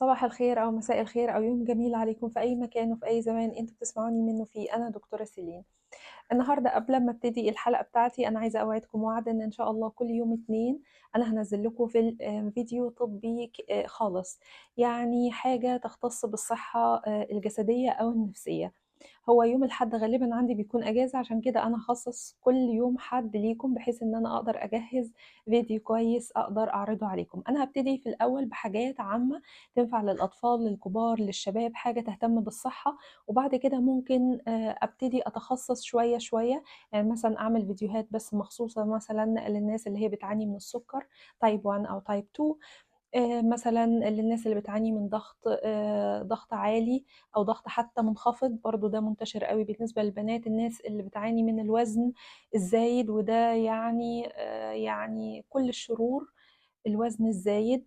صباح الخير أو مساء الخير أو يوم جميل عليكم في أي مكان وفي أي زمان أنتوا بتسمعوني منه فيه. أنا دكتورة سيلين. النهاردة قبل ما ابتدي الحلقة بتاعتي أنا عايزة أوعدكم وعد إن شاء الله كل يوم اتنين أنا هنزل لكم فيديو طبي خالص، يعني حاجة تختص بالصحة الجسدية أو النفسية. هو يوم الحد غالبا عندي بيكون اجازه، عشان كده انا هخصص كل يوم حد ليكم بحيث ان انا اقدر اجهز فيديو كويس اقدر اعرضه عليكم. انا هبتدي في الاول بحاجات عامه تنفع للاطفال للكبار للشباب، حاجه تهتم بالصحه، وبعد كده ممكن ابتدي اتخصص شويه شويه. يعني مثلا اعمل فيديوهات بس مخصوصه مثلا للناس اللي هي بتعاني من السكر تايب 1 او تايب 2، مثلا للناس اللي بتعاني من ضغط عالي او ضغط حتى منخفض، برضو ده منتشر قوي بالنسبة للبنات. الناس اللي بتعاني من الوزن الزايد، وده يعني كل الشرور الوزن الزايد.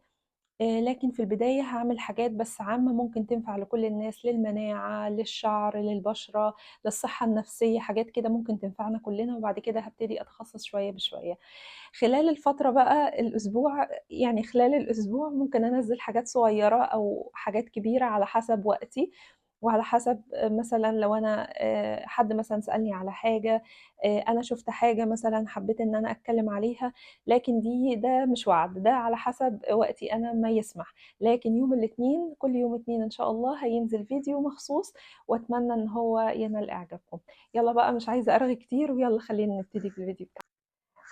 لكن في البداية هعمل حاجات بس عامة ممكن تنفع لكل الناس، للمناعة للشعر للبشرة للصحة النفسية، حاجات كده ممكن تنفعنا كلنا. وبعد كده هبتدي أتخصص شوية بشوية خلال الفترة بقى الأسبوع. يعني خلال الأسبوع ممكن أنزل حاجات صغيرة أو حاجات كبيرة على حسب وقتي، وعلى حسب مثلا لو أنا حد مثلا سألني على حاجة، أنا شفت حاجة مثلا حبيت إن أنا أتكلم عليها. لكن ده مش وعد، ده على حسب وقتي أنا ما يسمح. لكن يوم الاثنين كل يوم اثنين إن شاء الله هينزل فيديو مخصوص، وأتمنى إن هو ينال إعجابكم. يلا بقى مش عايزة أرغي كتير، ويلا خلينا نبتدي في الفيديو.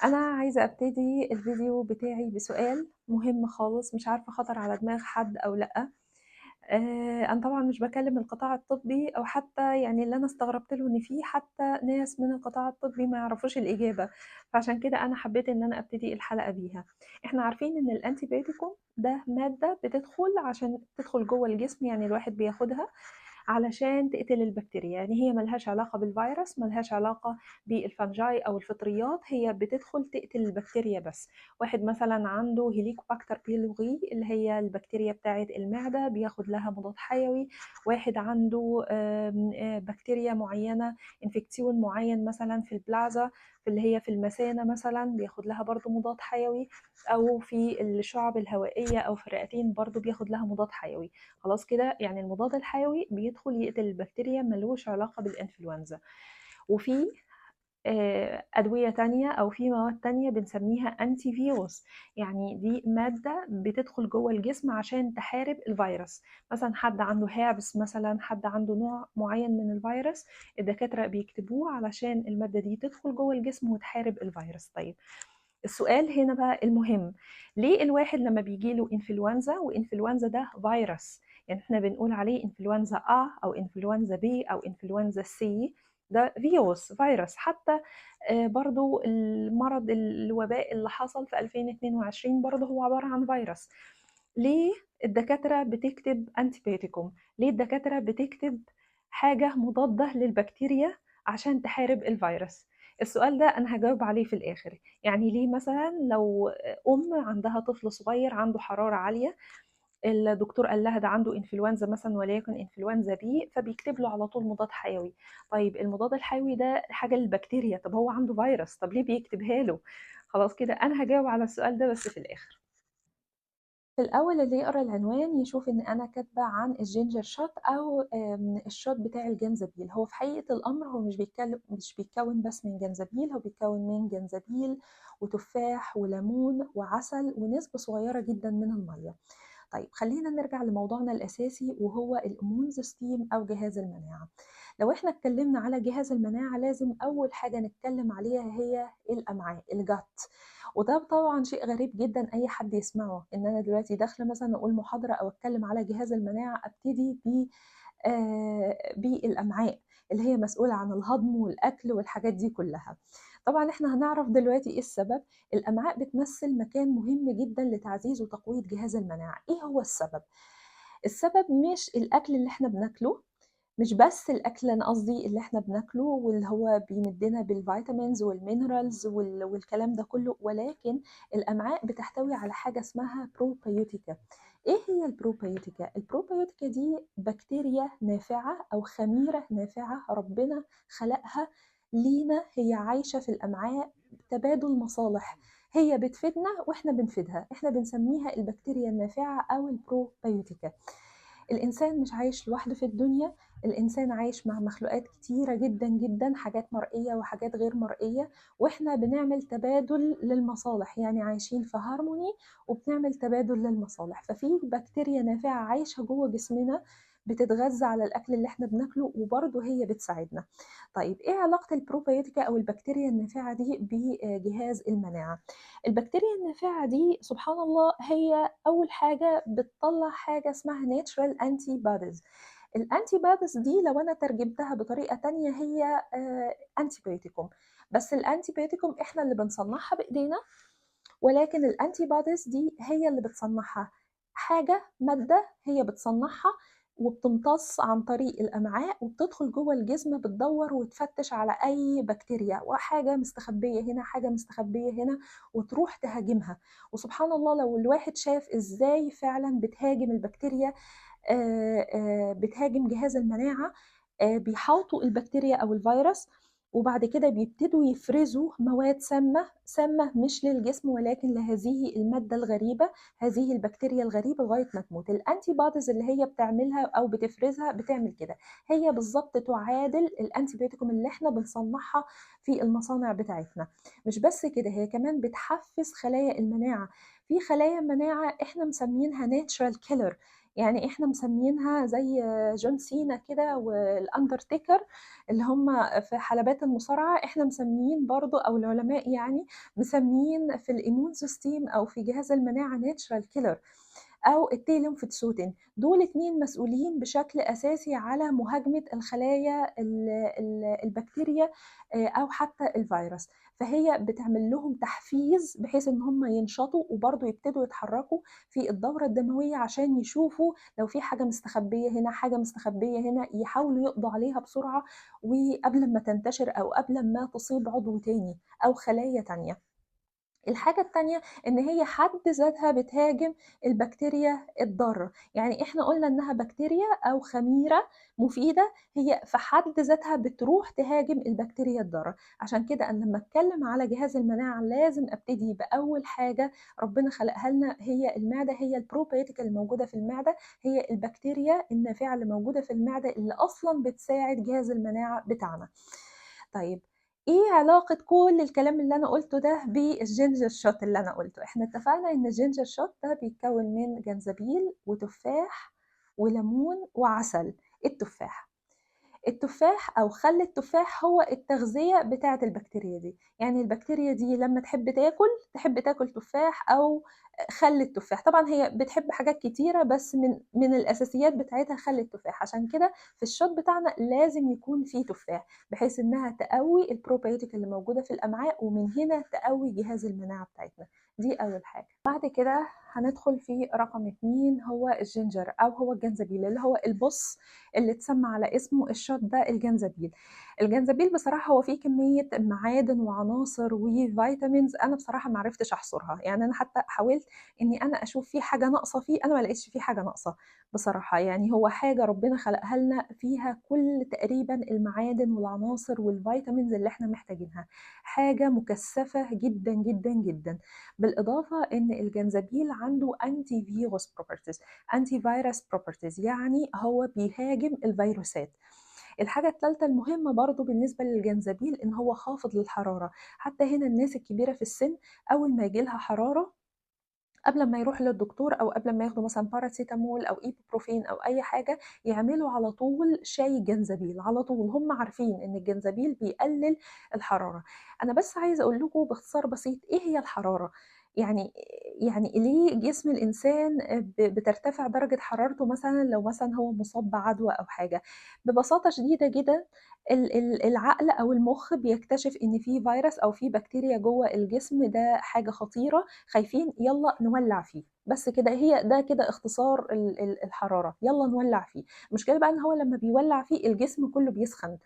أنا عايزة أبتدي الفيديو بتاعي بسؤال مهم خالص، مش عارفة خطر على دماغ حد أو لأ. أنا طبعا مش بكلم القطاع الطبي، أو حتى يعني اللي أنا استغربت له إن في حتى ناس من القطاع الطبي ما يعرفوش الإجابة. فعشان كده أنا حبيت إن أنا أبتدي الحلقة بيها. إحنا عارفين إن الأنتيبيوتيكوم ده مادة بتدخل عشان تدخل جوه الجسم، يعني الواحد بياخدها علشان تقتل البكتيريا. يعني هي ملهاش علاقة بالفيروس، ملهاش علاقة بالفنجاي أو الفطريات، هي بتدخل تقتل البكتيريا بس. واحد مثلا عنده هيليكوباكتر بيلوري اللي هي البكتيريا بتاعة المعدة بياخد لها مضاد حيوي. واحد عنده بكتيريا معينة، انفكسيون معين مثلا في البلازا، في اللي هي في المثانة مثلا، بياخد لها برضو مضاد حيوي. أو في الشعب الهوائية أو في الرئتين برضو بياخد لها مضاد حيوي. خلاص كده يعني المضاد الحيوي بيدخل يقتل البكتيريا، ملوش علاقة بالإنفلونزا. وفي أدوية تانية أو في مواد تانية بنسميها أنتي فيروس، يعني دي مادة بتدخل جوه الجسم عشان تحارب الفيروس. مثلا حد عنده هابس، مثلا حد عنده نوع معين من الفيروس، الدكاترة بيكتبوه علشان المادة دي تدخل جوه الجسم وتحارب الفيروس. طيب السؤال هنا بقى المهم، ليه الواحد لما بيجيله انفلونزا، وانفلونزا ده فيروس، يعني احنا بنقول عليه انفلونزا او انفلونزا بي او انفلونزا سي، ده فيروس. حتى برضو المرض الوباء اللي حصل في 2022 برضو هو عبارة عن فيروس. ليه الدكاترة بتكتب انتيبيوتيكوم؟ ليه الدكاترة بتكتب حاجة مضادة للبكتيريا عشان تحارب الفيروس؟ السؤال ده أنا هجاوب عليه في الآخر. يعني ليه مثلا لو عندها طفل صغير عنده حرارة عالية، الدكتور قال لها ده عنده انفلونزا مثلا وليكن انفلونزا بي، فبيكتب له على طول مضاد حيوي. طيب المضاد الحيوي ده حاجة للبكتيريا، طب هو عنده فيروس، طب ليه بيكتبها له؟ خلاص كده أنا هجاوب على السؤال ده بس في الآخر. في الأول اللي يقرأ العنوان يشوف إن أنا كاتبة عن الجينجر شوت أو الشوت بتاع الجنزبيل. هو في حقيقة الأمر هو مش بيتكون بس من جنزبيل، هو بيتكون من جنزبيل وتفاح وليمون وعسل ونسبة صغيرة جدا من المية. طيب خلينا نرجع لموضوعنا الأساسي وهو الإمون سيستيم أو جهاز المناعة. لو احنا اتكلمنا على جهاز المناعة لازم أول حاجة نتكلم عليها هي الأمعاء، الجت. وده طبعا شيء غريب جدا أي حد يسمعه، إن أنا دلوقتي داخلة مثلا أقول محاضرة أو أتكلم على جهاز المناعة أبتدي بالأمعاء اللي هي مسؤولة عن الهضم والأكل والحاجات دي كلها. طبعا احنا هنعرف دلوقتي ايه السبب. الأمعاء بتمثل مكان مهم جدا لتعزيز وتقوية جهاز المناعة. ايه هو السبب؟ السبب مش الأكل اللي احنا بناكله، مش بس الأكل أنا قصدي اللي احنا بناكله واللي هو بيمدنا بالفيتامينز والمينرالز والكلام ده كله، ولكن الأمعاء بتحتوي على حاجة اسمها بروبيوتيكا. ايه هي البروبيوتيكا؟ البروبيوتيكا دي بكتيريا نافعة أو خميرة نافعة ربنا خلقها لينا، هي عايشة في الأمعاء، تبادل مصالح. هي بتفيدنا واحنا بنفيدها، احنا بنسميها البكتيريا النافعة او البروبيوتيكا. الإنسان مش عايش لوحده في الدنيا، الإنسان عايش مع مخلوقات كتيرة جدا جدا، حاجات مرئية وحاجات غير مرئية، وإحنا بنعمل تبادل للمصالح، يعني عايشين في هارموني وبنعمل تبادل للمصالح. ففي بكتيريا نافعة عايشة جوه جسمنا، بتتغذى على الأكل اللي احنا بناكله، وبرضه هي بتساعدنا. طيب ايه علاقة البروبيوتيكا أو البكتيريا النافعة دي بجهاز المناعة؟ البكتيريا النافعة دي سبحان الله هي أول حاجة بتطلع حاجة اسمها natural antibodies. الانتي بوديز دي لو أنا ترجمتها بطريقة تانية هي انتيبيوتيكوم، بس الانتيبيوتيكوم احنا اللي بنصنعها بإيدينا، ولكن الانتي بوديز دي هي اللي بتصنعها، حاجة مادة هي بتصنعها وبتمتص عن طريق الأمعاء وبتدخل جوه الجسم، بتدور وتفتش على أي بكتيريا، وحاجة مستخبية هنا حاجة مستخبية هنا، وتروح تهاجمها. وسبحان الله لو الواحد شاف إزاي فعلا بتهاجم البكتيريا، بتهاجم جهاز المناعة، بيحاوطوا البكتيريا أو الفيروس، وبعد كده بيبتدوا يفرزوا مواد سامة، سامة مش للجسم ولكن لهذه المادة الغريبة، هذه البكتيريا الغريبة، لغاية ما تموت. الانتي بوديز اللي هي بتعملها أو بتفرزها بتعمل كده، هي بالظبط تعادل الانتيبيوتيكوم اللي احنا بنصنعها في المصانع بتاعتنا. مش بس كده، هي كمان بتحفز خلايا المناعة. في خلايا مناعة احنا مسمينها ناتشرال كيلر، يعني احنا مسمينها زي جون سينا كده والاندرتيكر اللي هم في حلبات المصارعه، احنا مسميين برضو او العلماء يعني مسميين في الامون سيستيم او في جهاز المناعه ناتشرال كيلر او التيلينفوتسوتين. دول اتنين مسؤولين بشكل اساسي على مهاجمه الخلايا البكتيريا او حتى الفيروس. فهي بتعمل لهم تحفيز بحيث ان هم ينشطوا وبرضه يبتدوا يتحركوا في الدوره الدمويه، عشان يشوفوا لو في حاجه مستخبيه هنا حاجه مستخبيه هنا، يحاولوا يقضوا عليها بسرعه وقبل ما تنتشر او قبل ما تصيب عضو تاني او خلايا تانيه. الحاجة التانية إن هي حد ذاتها بتهاجم البكتيريا الضارة، يعني إحنا قلنا إنها بكتيريا أو خميرة مفيدة، هي في حد ذاتها بتروح تهاجم البكتيريا الضارة. عشان كده أنا لما أتكلم على جهاز المناعة لازم أبتدي بأول حاجة ربنا خلقها لنا، هي المعدة، هي البروبيوتيك اللي موجودة في المعدة، هي البكتيريا النافعة اللي موجودة في المعدة اللي أصلا بتساعد جهاز المناعة بتاعنا. طيب ايه علاقة كل الكلام اللي انا قلته ده بالجينجر شوت اللي انا قلته؟ احنا اتفقنا ان الجينجر شوت ده بيتكون من جنزبيل وتفاح وليمون وعسل. التفاح او خل التفاح هو التغذية بتاعة البكتيريا دي، يعني البكتيريا دي لما تحب تاكل تفاح او خل التفاح. طبعا هي بتحب حاجات كتيرة بس من الاساسيات بتاعتها خل التفاح، عشان كده في الشوت بتاعنا لازم يكون فيه تفاح بحيث انها تقوي البروبيوتيك اللي موجودة في الامعاء، ومن هنا تقوي جهاز المناعة بتاعتنا. دي اول حاجة. بعد كده هندخل في رقم 2، هو الجينجر او هو الجنزبيل اللي هو البص اللي اتسمى على اسمه الشوت ده الجنزبيل. الجنزبيل بصراحة هو فيه كمية معادن وعناصر وفيتامينز أنا بصراحة ما عرفتش أحصرها، يعني أنا حتى حاولت إني أنا أشوف فيه حاجة ناقصة فيه، أنا ما لقيتش فيه حاجة ناقصة بصراحة. يعني هو حاجة ربنا خلقها لنا فيها كل تقريبا المعادن والعناصر والفيتامينز اللي احنا محتاجينها، حاجة مكثفة جدا جدا جدا. بالإضافة إن الجنزبيل عنده أنتي فيروس بروبرتيز، أنتي فيروس بروبرتيز، يعني هو بيهاجم الفيروسات. الحاجة الثالثة المهمة برضو بالنسبة للجنزبيل إن هو خافض للحرارة. حتى هنا الناس الكبيرة في السن أول ما يجي لها حرارة قبل ما يروح للدكتور او قبل ما ياخدوا مثلا باراسيتامول او ايبوبروفين او اي حاجه، يعملوا على طول شاي جنزبيل على طول، هم عارفين ان الجنزبيل بيقلل الحراره. انا بس عايزه اقول لكم باختصار بسيط ايه هي الحراره. يعني ليه جسم الانسان بترتفع درجه حرارته مثلا لو مثلا هو مصاب بعدوى او حاجه؟ ببساطه شديده جدا العقل او المخ بيكتشف ان في فيروس او في بكتيريا جوه الجسم، ده حاجه خطيره، خايفين يلا نولع فيه. بس كده، هي ده كده اختصار الحرارة، يلا نولع فيه. المشكلة بقى ان هو لما بيولع فيه الجسم كله بيسخن.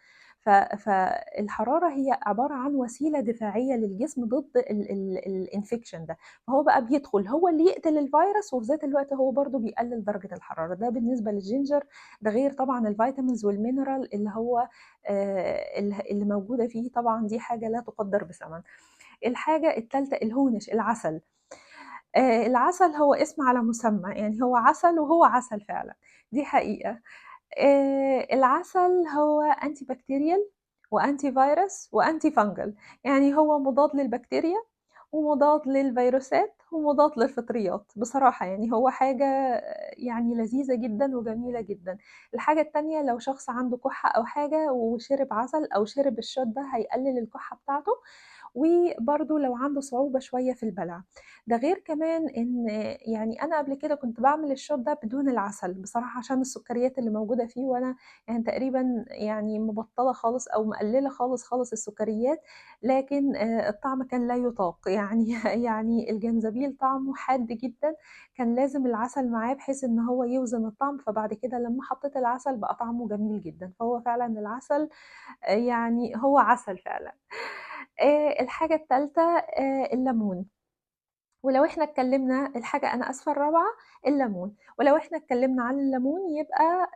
فالحرارة هي عبارة عن وسيلة دفاعية للجسم ضد الانفكشن ده، فهو بقى بيدخل هو اللي يقتل الفيروس، وفي ذات الوقت هو برضو بيقلل درجة الحرارة. ده بالنسبة للجينجر. ده غير طبعا الفيتامينز والمينرال اللي هو اللي موجودة فيه، طبعا دي حاجة لا تقدر بثمن. الحاجة التالتة الهونش، العسل. العسل هو اسم على مسمى، يعني هو عسل وهو عسل فعلًا، دي حقيقة. العسل هو anti bacterial وanti virus وanti fungal، يعني هو مضاد للبكتيريا ومضاد للفيروسات ومضاد للفطريات، بصراحة يعني هو حاجة يعني لذيذة جدًا وجميلة جدًا. الحاجة التانية لو شخص عنده كُحّة أو حاجة وشرب عسل أو شرب الshot ده هيقلل الكُحّة بتاعته، وبرضه لو عنده صعوبة شوية في البلع. ده غير كمان إن يعني أنا قبل كده كنت باعمل الشوت ده بدون العسل بصراحة عشان السكريات اللي موجودة فيه، وأنا يعني تقريبًا يعني مبطّلة خالص أو مقلّلة خالص، خالص السكريات، لكن الطعم كان لا يُطاق يعني يعني الجنزبيل طعمه حاد جدًا، كان لازم العسل معاه بحيث إن هو يوزن الطعم، فبعد كده لمّا حطيت العسل بقى طعمه جميل جدًا، فهو فعلًا العسل يعني هو عسل فعلًا. الحاجة التالتة الليمون. ولو إحنا اتكلّمنا الحاجة أنا آسفة الرابعة الليمون، ولو إحنا اتكلّمنا عن الليمون يبقى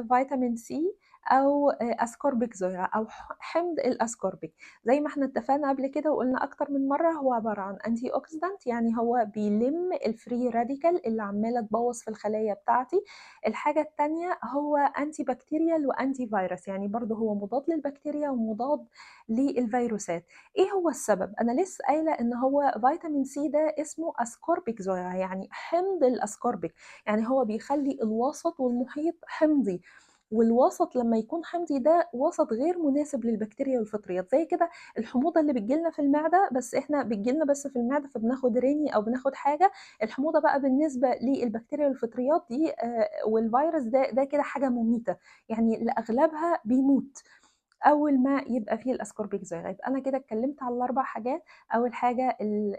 فيتامين سي أو ascorbic ذرة أو حمض الأسكوربيك، زي ما إحنا اتفقنا قبل كده وقُلنا أكتر من مرّة هو عبارة عن antioxidant يعني هو بيلِم الfree radical اللي عمّالة تبوّظ في الخلايا بتاعتي. الحاجة التانية هو antibacterial وantivirus يعني برضه هو مضاد للبكتيريا ومضاد للفيروسات. إيه هو السبب؟ أنا لسه قايلة إن هو فيتامين سي ده اسمه ascorbic ذرة يعني حمض الأسكوربيك، يعني هو بيخلّي الوسط والمحيط حمضي، والوسط لمّا يكون حمضي ده وسط غير مناسب للبكتيريا والفطريات، زي كده الحموضة اللي بتيجي لنا في المعدة بس إحنا بتيجي لنا بس في المعدة فبناخد ريني أو بناخد حاجة، الحموضة بقى بالنسبة للبكتيريا والفطريات دي والفيروس ده كده حاجة مميتة، يعني اللي أغلبها بيموت. أول ما يبقى فيه الأسكوربيك ذرة، يبقى أنا كده اتكلمت على ال4 حاجات. أول حاجة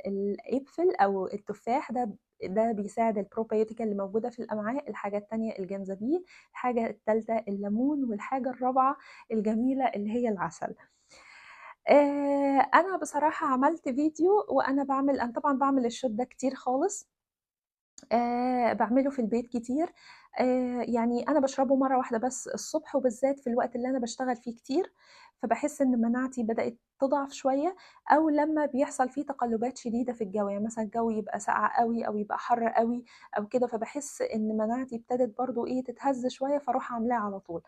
القرفل أو التفاح ده بيساعد الprobiotic اللي موجودة في الأمعاء، الحاجة التانية الجنزبيل، الحاجة التالتة الليمون، والحاجة الرابعة الجميلة اللي هي العسل. أنا بصراحة عملت فيديو وأنا أنا طبعًا باعمل الشوت ده كتير خالص. باعمله في البيت كتير، يعني أنا باشربه مرّة واحدة بس الصبح، وبالذات في الوقت اللي أنا باشتغل فيه كتير، فباحس إن مناعتي بدأت تضعف شوية، أو لمّا بيحصل فيه تقلُّبات شديدة في الجو، يعني مثلًا الجو يبقى ساقعة أوي أو يبقى حَر أوي أو كده، فباحس إن مناعتي ابتدت برضه إيه، تتهز شوية، فاروح عاملاه على طول.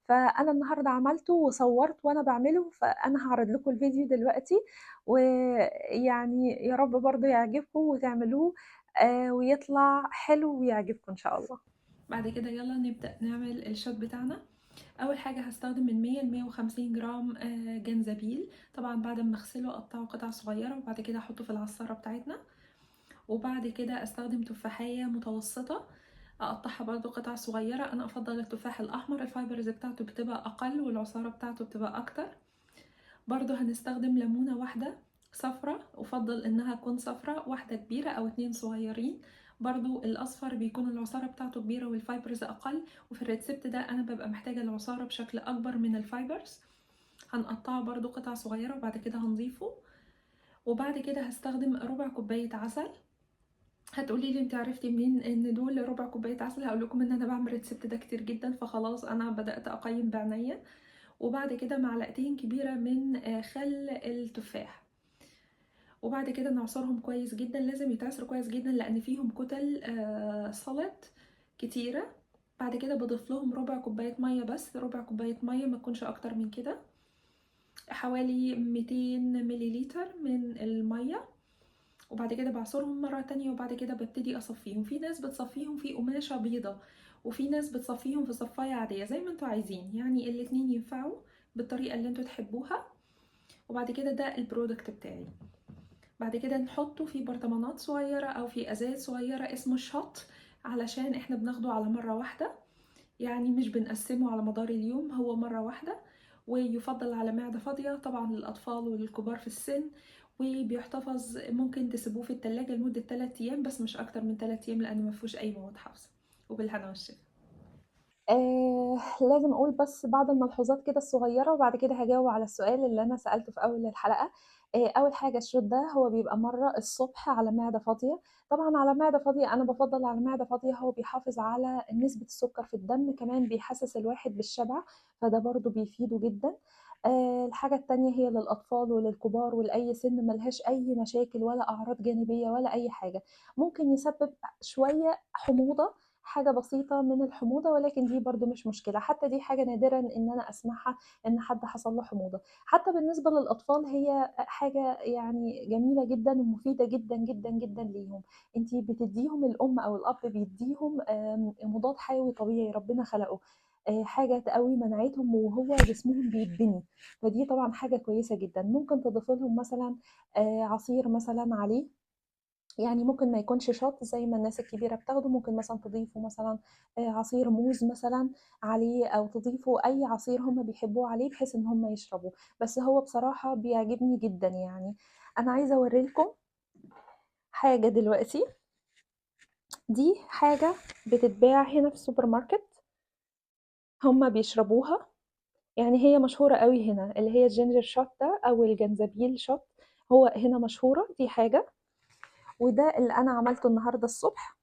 فأنا النهارده عملته وصوّرت وأنا باعمله، فأنا هاعرض لكم الفيديو دلوقتي، ويعني يا رب برضه يعجبكم وتعملوه ويطلع حلو ويعجبكم إن شاء الله. بعد كده يلا نبدأ نعمل الشوت بتاعنا. أول حاجة هاستخدم من 100 ل150 جرام جنزبيل، طبعا بعد ما اغسله اقطعه قطع صغيرة وبعد كده احطه في العصارة بتاعتنا. وبعد كده استخدم تفاحية متوسطة اقطعها برضو قطع صغيرة، انا افضل التفاح الاحمر الفايبرز بتاعته بتبقى اقل والعصارة بتاعته بتبقى اكتر. برضو هنستخدم ليمونة واحدة صفرة، أفضل إنها تكون صفرة، واحدة كبيرة أو 2 صغيرين. برضو الأصفر بيكون العصارة بتاعته كبيرة والفايبرز أقل، وفي الريتسبت ده أنا ببقى محتاجة العصارة بشكل أكبر من الفايبرز. هنقطعه برضو قطع صغيرة وبعد كده هنضيفه. وبعد كده هستخدم ربع كوباية عسل. هتقولي لي انت عرفتي منين ان دول ربع كوباية عسل؟ هقول لكم ان انا بعمل الريتسبت ده كتير جدا فخلاص انا بدأت اقيم بعناية. وبعد كده معلقتين كبيرة من خل التفاح. وبعد كده نعصرهم كويس جدا، لازم يتعصروا كويس جدا لان فيهم كتل سلط كتيرة. بعد كده بضيف لهم ربع كوباية مية، بس ربع كوباية مية ما تكونش اكتر من كده، حوالي 200 مليليتر من المية. وبعد كده بعصرهم مرة تانية وبعد كده ببتدي اصفيهم. في ناس بتصفيهم في قماشة بيضة وفي ناس بتصفيهم في صفاية عادية، زي ما انتوا عايزين، يعني الاتنين ينفعوا بالطريقة اللي انتوا تحبوها. وبعد كده ده البرودكت بتاعي. بعد كده نحطه في برطمانات صغيرة او في ازاز صغيرة اسمه شوت، علشان احنا بناخده على مرة واحدة، يعني مش بنقسمه على مدار اليوم، هو مرة واحدة. ويفضل على معدة فاضية طبعا للأطفال وللكبار في السن. وبيحتفظ ممكن تسيبوه في التلاجة لمدة 3 أيام بس مش أكتر من 3 أيام لأن مفيهوش أي مواد حافظة. وبالهنا والشفا. لازم أقول بس بعض الملحوظات كده الصغيرة وبعد كده هاجاوب على السؤال اللي أنا سألته في أول الحلقة. أول حاجة الشوت ده هو بيبقى مرة الصبح على معدة فاضية، طبعًا على معدة فاضية أنا بافضّل على معدة فاضية، هو بيحافظ على نسبة السكر في الدم، كمان بيحسّس الواحد بالشبع، فده برضه بيفيده جدًا. الحاجة التانية هي للأطفال وللكبار ولأي سن، ما لهاش أي مشاكل ولا أعراض جانبية ولا أي حاجة. ممكن يسبب شوية حموضة، حاجة بسيطة من الحموضة، ولكن دي برضه مش مشكلة، حتى دي حاجة نادرًا إن أنا أسمعها إن حد حصل له حموضة. حتى بالنسبة للأطفال هي حاجة يعني جميلة جدًا ومفيدة جدًا، جدًا، جدًا ليهم. أنتِ بتدّيهم، الأم أو الأب بيدّيهم مضاد حيوي طبيعي ربنا خلقه، حاجة تقوي مناعتهم وهو جسمهم بيتبني، فدي طبعًا حاجة كويسة جدًا. ممكن تضيفي لهم مثلًا عصير مثلًا عليه، يعني ممكن ما يكونش شَط زي ما الناس الكبيرة بتاخده، ممكن مثلًا تضيفوا مثلًا عصير موز مثلًا عليه، أو تضيفوا أي عصير هُم بيحبوه عليه بحيث إن هُم يشربوه. بس هو بصراحة بيعجبني جدًا يعني. أنا عايزة أورّي لكم حاجة دلوقتي، دي حاجة بتتباع هنا في السوبر ماركت، هُم بيشربوها، يعني هي مشهورة أوي هنا، اللي هي الginger shot ده أو الجنزبيل shot، هو هنا مشهورة، دي حاجة. وده اللي أنا عملته النهارده الصبح.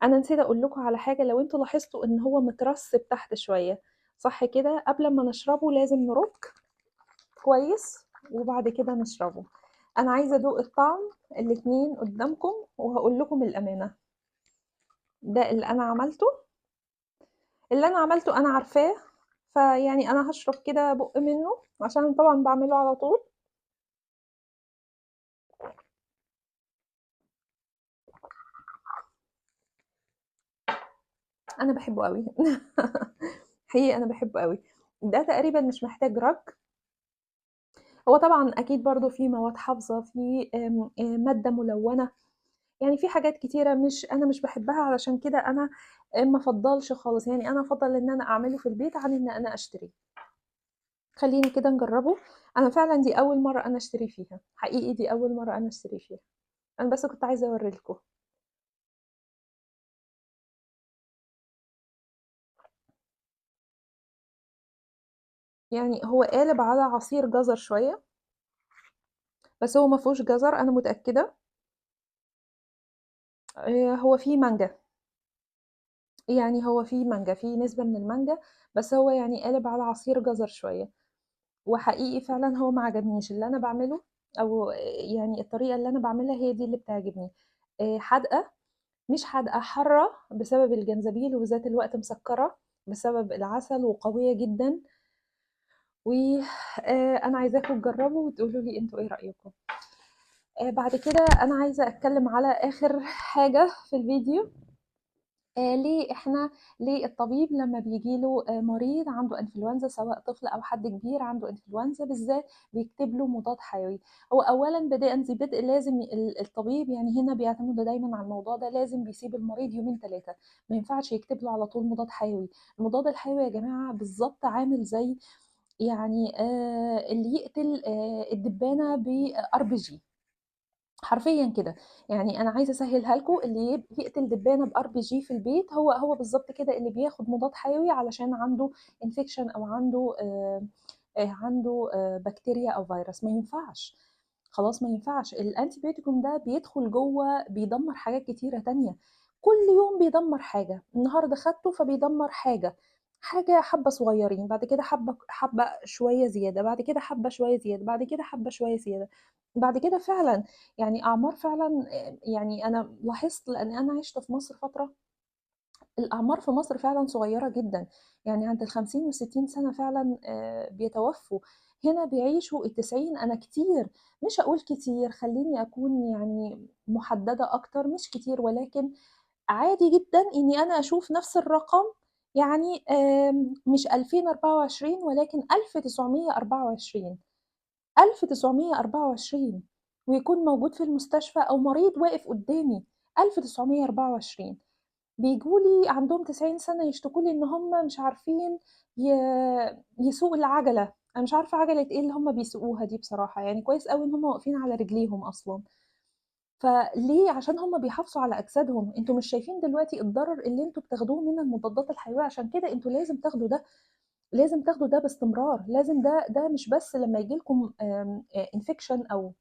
أنا نسيت أقول لكم على حاجة، لو أنتم لاحظتوا إن هو مترسب تحت شوية، صح كده؟ قبل ما نشربه لازم نرُك كويس وبعد كده نشربه. أنا عايزة أدوق الطعم، الاتنين قدّامكم وهاقول لكم الأمانة. ده اللي أنا عملته، اللي أنا عملته أنا عارفاه، فيعني أنا هاشرب كده بُق منه عشان أنا طبعًا باعمله على طول. أنا باحبه أوي. حقيقي أنا باحبه أوي. ده تقريبًا مش محتاج رَك. هو طبعًا أكيد برضه فيه مواد حافظة، فيه مادة ملوّنة، يعني في حاجات كتيرة أنا مش باحبها، علشان كده أنا ما أفضّلش خالص، يعني أنا أفضّل إن أنا أعمله في البيت عن إن أنا أشتريه. خلّينا كده نجرّبه. أنا فعلًا دي أول مرّة أنا أشتري فيها، حقيقي دي أول مرّة أنا أشتري فيها. أنا بس كنت عايزة أورّي لكم. يعني هو قالب على عصير جزر شوية، بس هو ما فيهوش جزر أنا متأكدة. هو فيه مانجا، يعني هو فيه مانجا، فيه نسبة من المانجا، بس هو يعني قالب على عصير جزر شوية. وحقيقي فعلًا هو ما عجبنيش، اللي أنا باعمله أو يعني الطريقة اللي أنا باعملها هي دي اللي بتعجبني. حادقة، مش حادقة، حارة بسبب الجنزبيل، وذات الوقت مسكّرة بسبب العسل وقوية جدًا. و أنا عايزاكم تجرّبوا وتقولوا لي أنتم إيه رأيكم. بعد كده أنا عايزة أتكلّم على آخر حاجة في الفيديو. ليه الطبيب لمّا بييجي له مريض عنده إنفلونزا، سواء طفل أو حد كبير عنده إنفلونزا بالذات، بيكتب له مضاد حيوي. هو أولًا بدءًا ذي بدء لازم الطبيب يعني هنا بيعتمدوا دايمًا على الموضوع ده، لازم بيسيب المريض يومين 3، ما ينفعش يكتب له على طول مضاد حيوي. المضاد الحيوي يا جماعة بالضبط عامل زي يعني اللي يقتل الدبانة بRPG، حرفيًا كده. يعني أنا عايزة أسهّلها لكم، اللي يقتل دبانة بRPG في البيت هو بالضبط كده اللي بياخد مضاد حيوي علشان عنده infection أو عنده بكتيريا أو فيروس، ما ينفعش، خلاص ما ينفعش. الantibioticum ده بيدخل جوّه بيدمّر حاجات كتيرة تانية، كل يوم بيدمّر حاجة، النهارده خدته فبيدمّر حاجة، حبّة صغيّرين، بعد كده حبّة شوية زيادة، بعد كده حبّة شوية زيادة، بعد كده حبّة شوية زيادة، بعد كده فعلًا يعني أعمار فعلًا، يعني أنا لاحظت لإن أنا عِشت في مصر فترة، الأعمار في مصر فعلًا صغيّرة جدًا، يعني عند ال50 و60 سَنة فعلًا بيتوفّوا. هنا بيعيشوا ال90. أنا كتير، مش هاقول كتير، خلّيني أكون يعني مُحدّدة أكتر، مش كتير ولكن عادي جدًا إني أنا أشوف نفس الرقم، يعني مش 2024 ولكن 1924. 1924 ويكون موجود في المستشفى أو مريض واقف قدّامي، 1924 بييجوا لي عندهم 90 سَنة يشتكوا لي إن هُم مش عارفين ي يسوقوا العَجَلة. أنا مش عارفة عَجَلة إيه اللي هُم بيسوقوها دي بصراحة، يعني كويس أوي إن هُم واقفين على رجليهم أصلًا. فليه؟ عشان هُم بيحافظوا على أجسادهم. أنتم مش شايفين دلوقتي الضرر اللي أنتم بتاخدوه من المضادات الحيوية، عشان كده أنتم لازم تاخدوا ده، لازم تاخدوا ده باستمرار، لازم ده مش بس لمّا ييجي لكم infection أو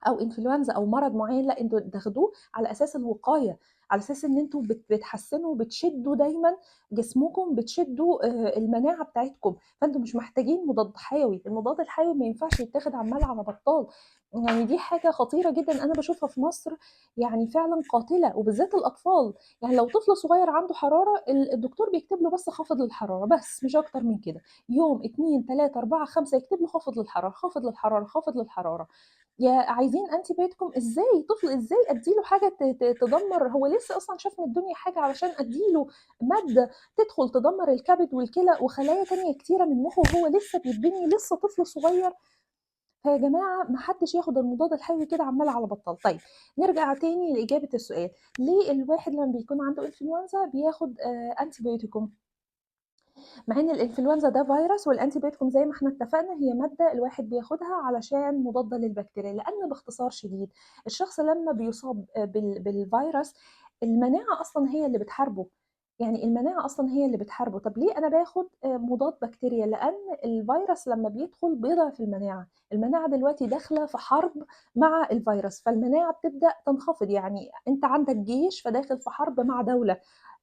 او انفلونزا او مرض معين، لا انتوا تاخدوه على اساس الوقايه، على اساس ان انتوا بتحسنوا، بتشدوا دايما جسمكم، بتشدوا المناعه بتاعتكم. فانتوا مش محتاجين مضاد حيوي. المضاد الحيوي ما ينفعش يتاخد عمال على بطال. يعني دي حاجه خطيره جدا انا بشوفها في مصر، يعني فعلا قاتله، وبالذات الاطفال. يعني لو طفل صغير عنده حراره، الدكتور بيكتب له بس خافض للحراره، بس مش اكتر من كده. يوم 2 3 4 5 يكتب له خافض للحراره، خافض للحراره، خافض للحراره. يا عايزين انتي بايوتيكم؟ ازاي طفل، ازاي اديله حاجه تدمر؟ هو لسه اصلا شاف من الدنيا حاجه علشان اديله ماده تدخل تدمر الكبد والكلى وخلايا تانية كتيره من مخه، وهو لسه بيتبني، لسه طفل صغير. فيا جماعه ما حدش ياخد المضاد الحيوي كده عمال على بطال. طيب نرجع تاني لاجابه السؤال، ليه الواحد لما بيكون عنده انفلونزا بياخد انتي بايوتيكم؟ مع ان الانفلونزا ده فيروس، والانتي بايوتيكم زي ما احنا اتفقنا هي ماده الواحد بياخدها علشان مضاده للبكتيريا. لان باختصار شديد الشخص لما بيصاب بالفيروس، المناعه اصلا هي اللي بتحاربه. يعني المناعه اصلا هي اللي بتحاربه. طب ليه انا باخد مضاد بكتيريا؟ لان الفيروس لما بيدخل بيضعف المناعه. المناعه دلوقتي داخله في حرب مع الفيروس، فالمناعه بتبدا تنخفض. يعني انت عندك جيش فداخل في حرب مع دوله،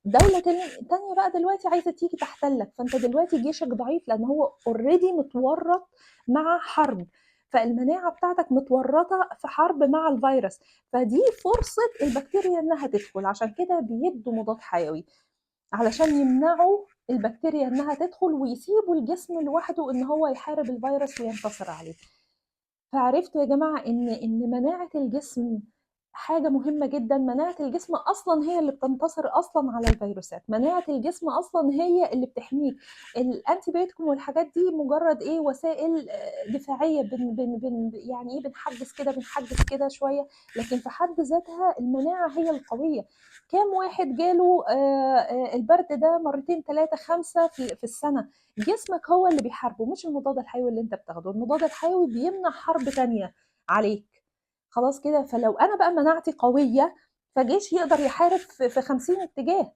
دولة تانية بقى دلوقتي عايزة تيجي تحتلك، فانت دلوقتي جيشك ضعيف لان هو اوريدي متورط مع حرب. فالمناعة بتاعتك متورطة في حرب مع الفيروس، فدي فرصة البكتيريا انها تدخل. عشان كده بيدوا مضاد حيوي علشان يمنعوا البكتيريا انها تدخل، ويسيبوا الجسم لوحده ان هو يحارب الفيروس وينتصر عليه. فعرفتوا يا جماعة إن مناعة الجسم حاجة مهمة جدا. مناعة الجسم أصلا هي اللي بتنتصر أصلا على الفيروسات. مناعة الجسم أصلا هي اللي بتحميك. الأنتي بيوتيكم والحاجات دي مجرد إيه؟ وسائل دفاعية، يعني إيه، بنحجز كده بنحجز كده شوية. لكن في حد ذاتها المناعة هي القوية. كام واحد جاله البرد ده مرتين ثلاثة خمسة في السنة؟ جسمك هو اللي بيحاربه، مش المضاد الحيوي اللي انت بتاخده. المضاد الحيوي بيمنع حرب تانية عليك. خلاص كده. فلو انا بقى مناعتي قوية، فجيش يقدر يحارب في 50 اتجاه.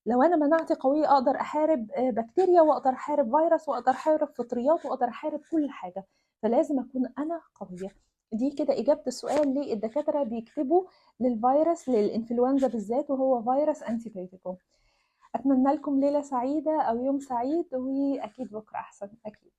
لو انا مناعتي قوية اقدر احارب بكتيريا، واقدر احارب فيروس، واقدر احارب فطريات، واقدر احارب كل حاجة. فلازم اكون انا قوية. دي كده اجابة السؤال ليه الدكاترة بيكتبوا للفيروس، للانفلونزا بالذات وهو فيروس انتي بايوتيكوم. أتمنى لكم ليلة سعيدة أو يوم سعيد، وأكيد بكرة أحسن أكيد.